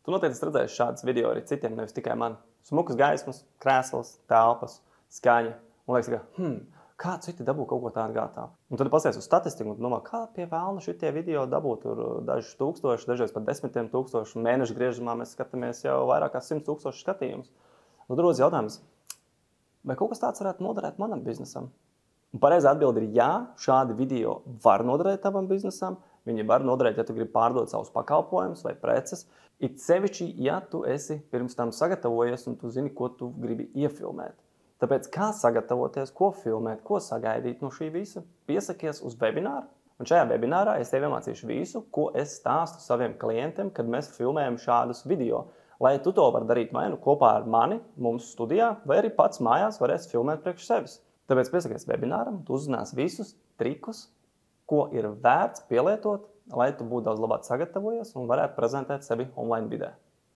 Tu noteikti redzēsi šādas video arī citiem, nevis tikai man. Smukas gaismas, krēsls, telpas, skaņa. Un liekas, kā citi dabū kaut ko tādu gatavu. Un tad pasies uz statistiku un domā, kā pie vēlna šitie video dabū tur dažus tūkstošus, dažreiz pat 10 000. Mēneša griežamā mēs skatāmies jau vairāk kā 100 000 skatījumus. Tad rodas jautājums, vai kaut kas tāds varētu noderēt manam biznesam? Un pareizā atbilde ir jā, šādi video var noderēt tavam biznesam. Viņi var noderēt, ja tu gribi pārdot savus pakalpojumus vai preces. It sevišķi, ja tu esi pirms tam sagatavojies un tu zini, ko tu gribi iefilmēt. Tāpēc kā sagatavoties, ko filmēt, ko sagaidīt no šī visa? Piesakies uz webināru. Un šajā webinārā es tev iemācīšu visu, ko es stāstu saviem klientiem, kad mēs filmējam šādus video. Lai tu to var darīt vai nu kopā ar mani, mums studijā, vai arī pats mājās varēs filmēt priekš sevis. Tāpēc piesakies webināram, tu uzzināsi visus trikus, ko ir vērts pielietot, lai tu būtu daudz labāk sagatavojies un varētu prezentēt sevi online vidē.